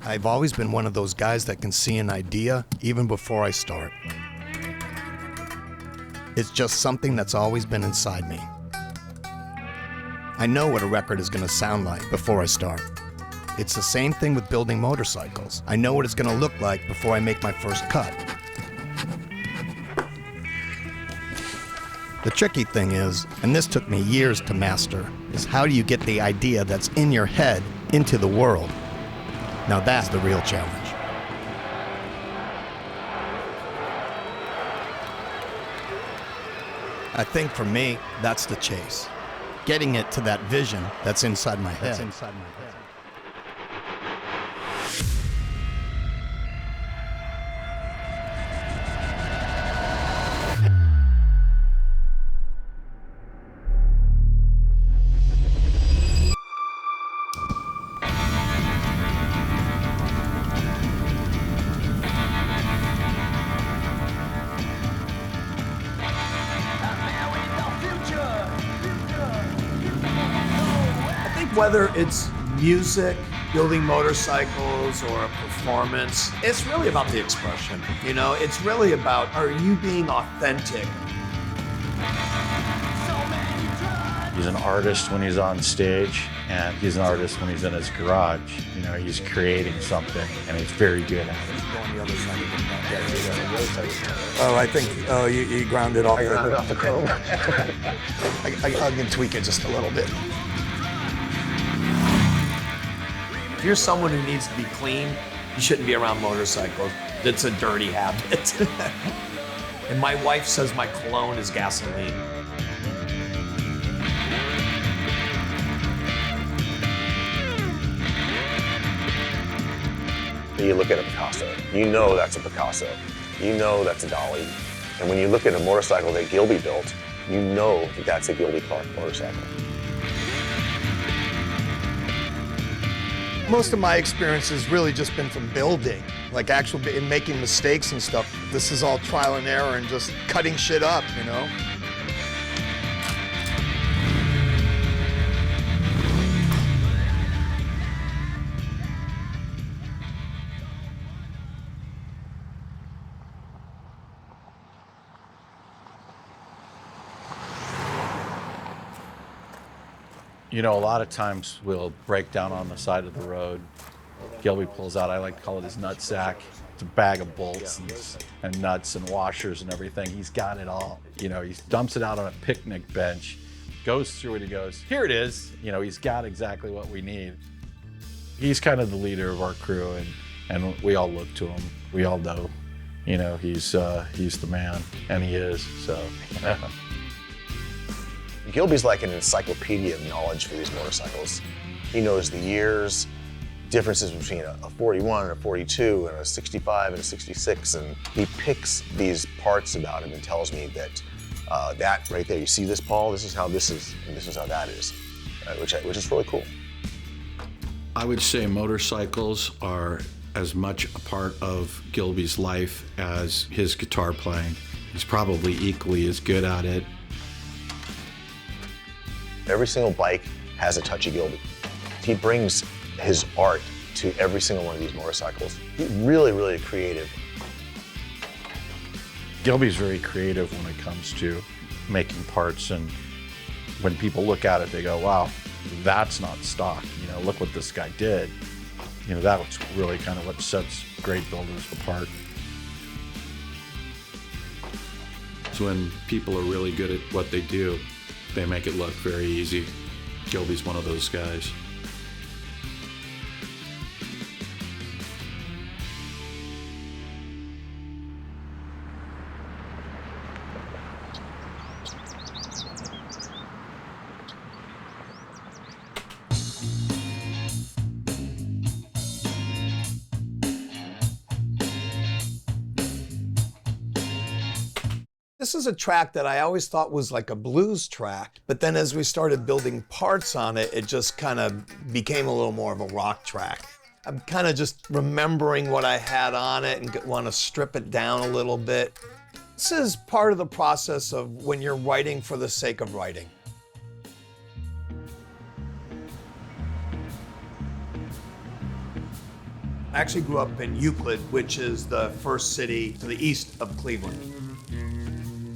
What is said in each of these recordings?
I've always been one of those guys that can see an idea even before I start. It's just something that's always been inside me. I know what a record is going to sound like before I start. It's the same thing with building motorcycles. I know what it's going to look like before I make my first cut. The tricky thing is, and this took me years to master, is how do you get the idea that's in your head into the world? Now that's the real challenge. I think for me, that's the chase. Getting it to that vision that's inside my head. Whether it's music, building motorcycles, or a performance, it's really about the expression. You know, it's really about, are you being authentic? He's an artist when he's on stage, and he's an artist when he's in his garage. You know, he's creating something, and he's very good at it. Oh, I think, you ground it off. I ground it off the chrome. I can tweak it just a little bit. If you're someone who needs to be clean, you shouldn't be around motorcycles. It's a dirty habit. And my wife says my cologne is gasoline. You look at a Picasso, you know that's a Picasso. You know that's a Dali. And when you look at a motorcycle that Gilby built, you know that that's a Gilby Clarke motorcycle. Most of my experience has really just been from building, like in making mistakes and stuff. This is all trial and error and just cutting shit up, you know? You know, a lot of times we'll break down on the side of the road. Gilby pulls out, I like to call it his nut sack. It's a bag of bolts and nuts and washers and everything. He's got it all. You know, he dumps it out on a picnic bench, goes through it, he goes, here it is. You know, he's got exactly what we need. He's kind of the leader of our crew, and we all look to him. We all know, you know, he's the man, and he is, so. Gilby's like an encyclopedia of knowledge for these motorcycles. He knows the years, differences between a 41 and a 42 and a 65 and a 66, and he picks these parts about him and tells me that that right there, you see this, Paul? This is how this is, and this is how that is, which is really cool. I would say motorcycles are as much a part of Gilby's life as his guitar playing. He's probably equally as good at it. Every single bike has a touch of Gilby. He brings his art to every single one of these motorcycles. He's really, really creative. Gilby's very creative when it comes to making parts, and when people look at it, they go, wow, that's not stock. You know, look what this guy did. You know, that's really kind of what sets great builders apart. So when people are really good at what they do, they make it look very easy. Gilby's one of those guys. This is a track that I always thought was like a blues track, but then as we started building parts on it, it just kind of became a little more of a rock track. I'm kind of just remembering what I had on it and want to strip it down a little bit. This is part of the process of when you're writing for the sake of writing. I actually grew up in Euclid, which is the first city to the east of Cleveland.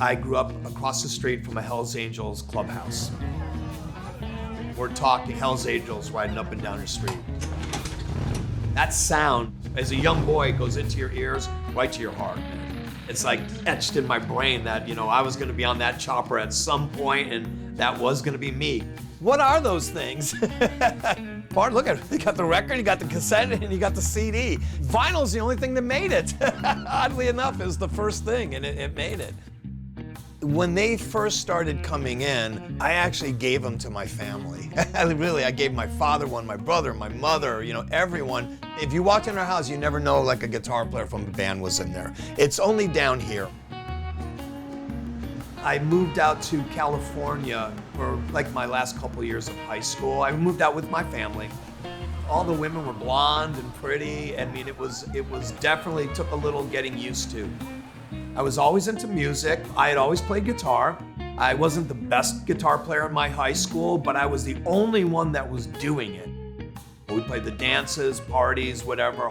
I grew up across the street from a Hells Angels clubhouse. We're talking Hells Angels riding up and down the street. That sound, as a young boy, goes into your ears, right to your heart, man. It's like etched in my brain that, you know, I was gonna be on that chopper at some point and that was gonna be me. What are those things? Bart, look at it. You got the record, you got the cassette, and you got the CD. Vinyl's the only thing that made it. Oddly enough, it was the first thing, and it made it. When they first started coming in, I actually gave them to my family. Really, I gave my father one, my brother, my mother, you know, everyone. If you walked in our house, you never know like a guitar player from the band was in there. It's only down here. I moved out to California for like my last couple years of high school. I moved out with my family. All the women were blonde and pretty. I mean, it was definitely took a little getting used to. I was always into music. I had always played guitar. I wasn't the best guitar player in my high school, but I was the only one that was doing it. We played the dances, parties, whatever.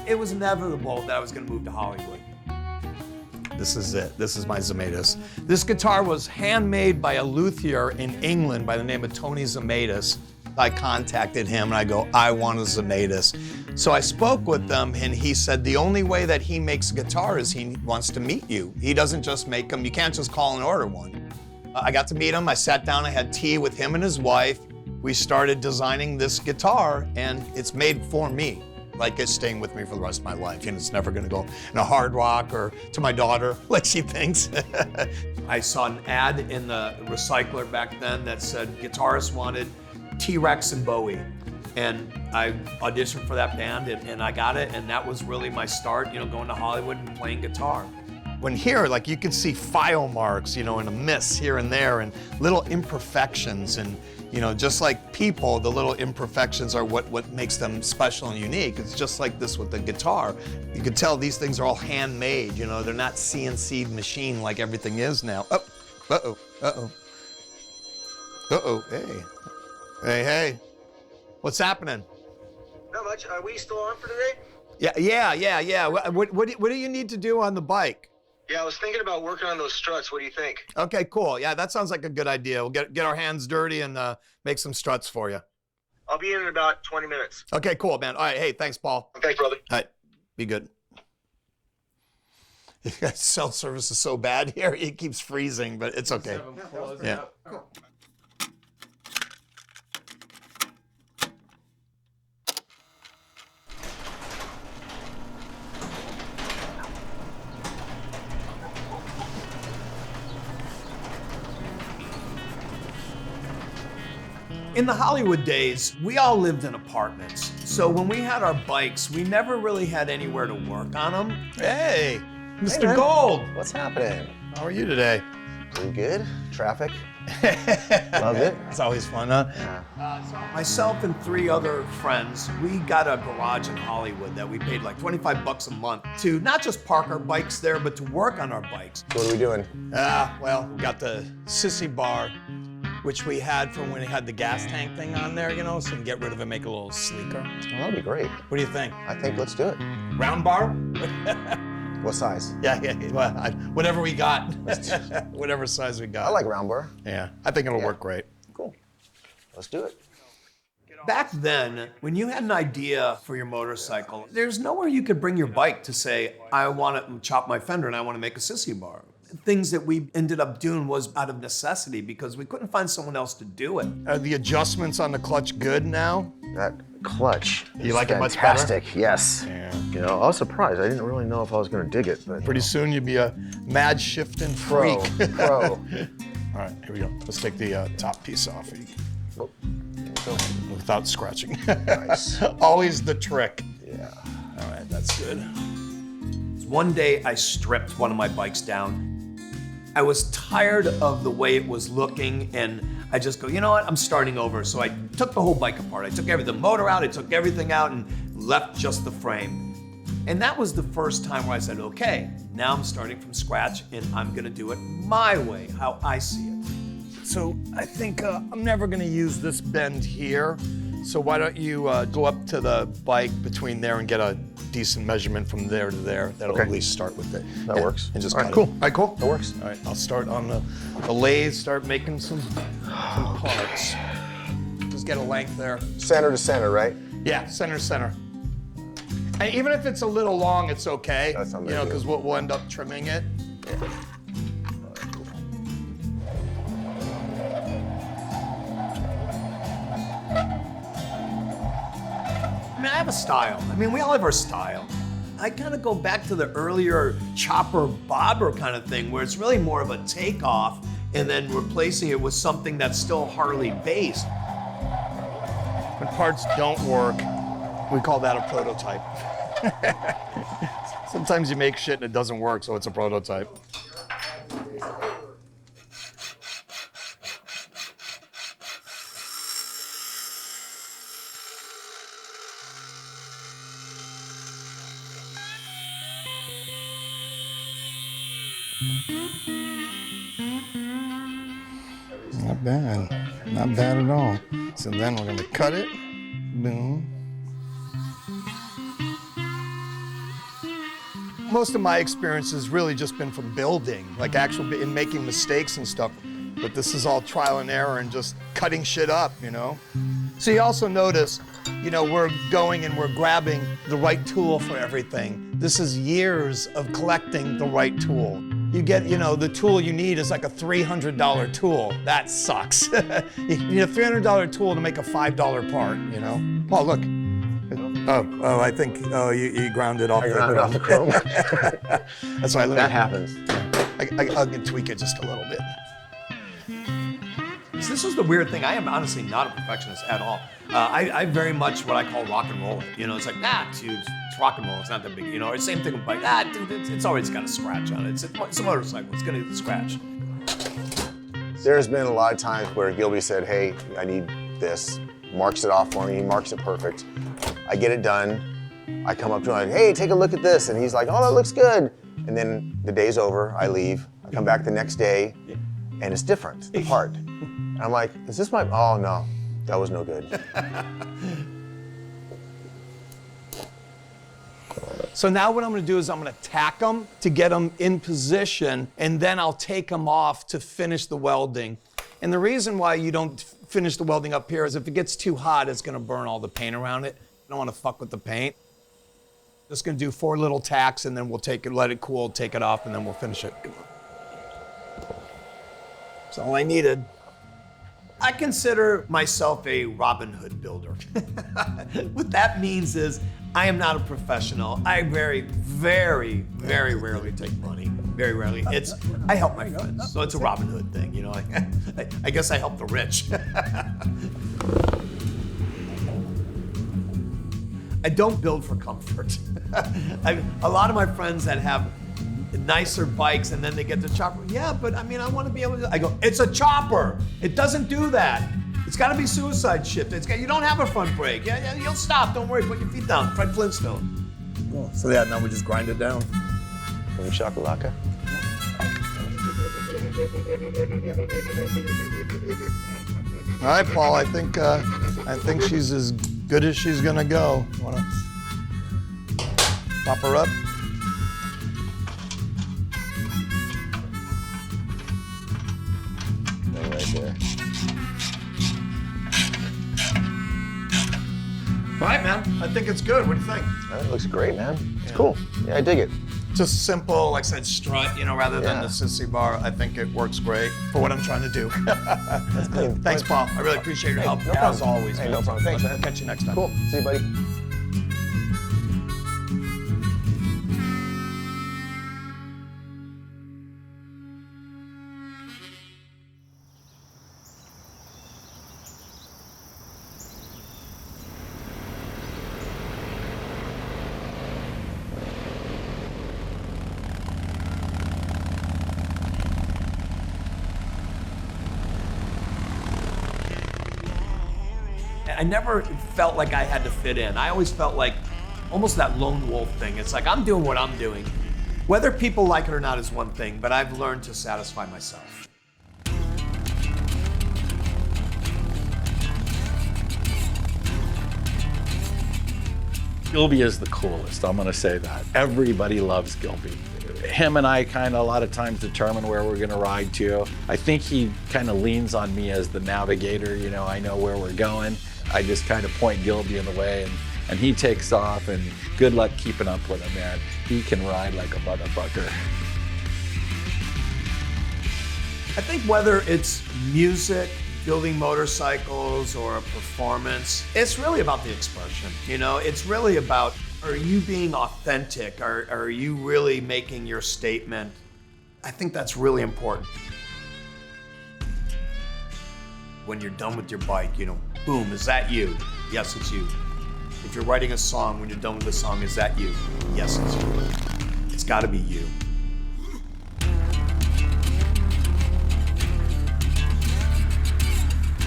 It was inevitable that I was gonna move to Hollywood. This is it. This is my Zemaitis. This guitar was handmade by a luthier in England by the name of Tony Zemaitis. I contacted him and I go, I want a Zemaitis. So I spoke with them and he said the only way that he makes a guitar is he wants to meet you. He doesn't just make them. You can't just call and order one. I got to meet him. I sat down, I had tea with him and his wife. We started designing this guitar and it's made for me. Like it's staying with me for the rest of my life, and it's never gonna go in a hard rock or to my daughter, like she thinks. I saw an ad in the recycler back then that said guitarists wanted T-Rex and Bowie. And I auditioned for that band and I got it, and that was really my start, you know, going to Hollywood and playing guitar. When here, like you could see file marks, you know, and a miss here and there and little imperfections and, you know, just like people, the little imperfections are what makes them special and unique. It's just like this with the guitar. You can tell these things are all handmade, you know, they're not CNC'd machine like everything is now. Oh, uh-oh, uh-oh. Uh-oh, hey. Hey. What's happening? Not much. Are we still on for today? Yeah. What do you need to do on the bike? Yeah, I was thinking about working on those struts. What do you think? Okay, cool. Yeah, that sounds like a good idea. We'll get our hands dirty and make some struts for you. I'll be in about 20 minutes. Okay, cool, man. All right, hey, thanks, Paul. Thanks, brother. All right, be good. Cell service is so bad here. It keeps freezing, but it's okay. Yeah. Cool. In the Hollywood days, we all lived in apartments. So when we had our bikes, we never really had anywhere to work on them. Hey, Mr. man. Gold. What's happening? How are you today? Pretty good. Traffic. Love it. It's always fun, huh? Yeah. Myself and 3 other friends, we got a garage in Hollywood that we paid like $25 a month to not just park our bikes there, but to work on our bikes. What are we doing? Well, we got the sissy bar, which we had from when it had the gas tank thing on there, you know, so we can get rid of it, make it a little sleeker. Well, that'd be great. What do you think? I think let's do it. Round bar? What size? Yeah, well, whatever we got. Whatever size we got. I like round bar. Yeah, I think it'll work great. Cool. Let's do it. Back then, when you had an idea for your motorcycle, there's nowhere you could bring your bike to say, I want to chop my fender and I want to make a sissy bar. Things that we ended up doing was out of necessity because we couldn't find someone else to do it. Are the adjustments on the clutch good now? That clutch. You like it much better? Fantastic, yes. Yeah. You know, I was surprised. I didn't really know if I was going to dig it, but Pretty soon you'll be a mad shifting freak. pro. All right, here we go. Let's take the top piece off Oh, there we go. without scratching. Nice. Always the trick. Yeah. All right, that's good. One day I stripped one of my bikes down. I was tired of the way it was looking, and I just go, you know what, I'm starting over. So I took the whole bike apart. I took the motor out, I took everything out and left just the frame. And that was the first time where I said, okay, now I'm starting from scratch and I'm gonna do it my way, how I see it. So I think I'm never gonna use this bend here. So why don't you go up to the bike between there and get a decent measurement from there to there. That'll at least start with it. That works. And just All right, cut cool. it. All right, cool. That works. All right, I'll start on the lathe, start making some parts. Just get a length there. Center to center, right? Yeah, center to center. And even if it's a little long, it's okay. That's not you know, because we'll end up trimming it. I mean, I have a style. I mean, we all have our style. I kind of go back to the earlier chopper bobber kind of thing, where it's really more of a takeoff and then replacing it with something that's still Harley based. When parts don't work, we call that a prototype. Sometimes you make shit and it doesn't work, so it's a prototype. Not bad. Not bad at all. So then we're gonna cut it. Boom. Most of my experience has really just been from building, like actually in making mistakes and stuff. But this is all trial and error and just cutting shit up, you know? So you also notice, you know, we're going and we're grabbing the right tool for everything. This is years of collecting the right tool. You get, you know, the tool you need is like a $300 tool. That sucks. You need a $300 tool to make a $5 part, you know? Oh, look. Oh, I think, you ground it off. I ground it off the chrome. That's why I That happens. I can tweak it just a little bit. So this is the weird thing. I am honestly not a perfectionist at all. I very much what I call rock and roll. You know, it's like, it's rock and roll. It's not that big. You know, or same thing with bike. Dude, it's always got a scratch on it. It's a motorcycle. It's gonna get the scratch. There's been a lot of times where Gilby said, hey, I need this. Marks it off for me. He marks it perfect. I get it done. I come up to him, like, hey, take a look at this. And he's like, oh, that looks good. And then the day's over. I leave. I come back the next day, and it's different, the part. And I'm like, is this my, oh no, that was no good. So now what I'm gonna do is I'm gonna tack them to get them in position, and then I'll take them off to finish the welding. And the reason why you don't finish the welding up here is if it gets too hot, it's gonna burn all the paint around it. I don't wanna fuck with the paint. Just gonna do 4 little tacks, and then we'll take it, let it cool, take it off, and then we'll finish it. That's all I needed. I consider myself a Robin Hood builder. What that means is I am not a professional. I very, very, very rarely take money. Very rarely. I help my friends, so it's a Robin Hood thing, you know. I guess I help the rich. I don't build for comfort. A lot of my friends that have nicer bikes and then they get the chopper. Yeah, but I mean, I want to be able to. I go, it's a chopper. It doesn't do that. It's got to be suicide shift. You don't have a front brake. Yeah, you'll stop. Don't worry. Put your feet down. Fred Flintstone. Cool. So yeah, now we just grind it down. From Shakalaka. All right, Paul. I think she's as good as she's gonna go. Wanna pop her up? Right there. All right, man. I think it's good. What do you think? That looks great, man. It's cool. Yeah, I dig it. Just simple, like I said, strut, you know, rather than the sissy bar. I think it works great for what I'm trying to do. That's clean. Thanks, Paul. I really appreciate your help. No problem. As always. Hey, man. no problem. Thanks, man. I'll catch you next time. Cool. See you, buddy. I never felt like I had to fit in. I always felt like almost that lone wolf thing. It's like I'm doing what I'm doing. Whether people like it or not is one thing, but I've learned to satisfy myself. Gilby is the coolest, I'm gonna say that. Everybody loves Gilby. Him and I kind of a lot of times determine where we're gonna ride to. I think he kind of leans on me as the navigator, you know, I know where we're going. I just kind of point Gilby in the way and he takes off, and good luck keeping up with him, man. He can ride like a motherfucker. I think whether it's music, building motorcycles, or a performance, it's really about the expression. You know, it's really about, are you being authentic? Are you really making your statement? I think that's really important. When you're done with your bike, you know, boom, is that you? Yes, it's you. If you're writing a song, when you're done with the song, is that you? Yes, it's you. It's gotta be you.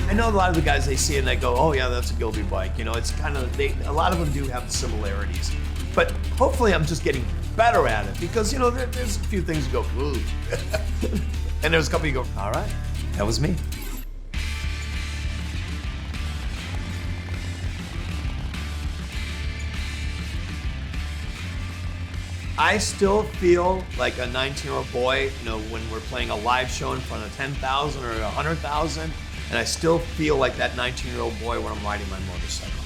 I know a lot of the guys, they see it and they go, oh yeah, that's a Gilby bike. You know, it's kind of, a lot of them do have similarities. But hopefully I'm just getting better at it because, you know, there's a few things you go, ooh. And there's a couple you go, all right, that was me. I still feel like a 19-year-old boy, you know, when we're playing a live show in front of 10,000 or 100,000, and I still feel like that 19-year-old boy when I'm riding my motorcycle.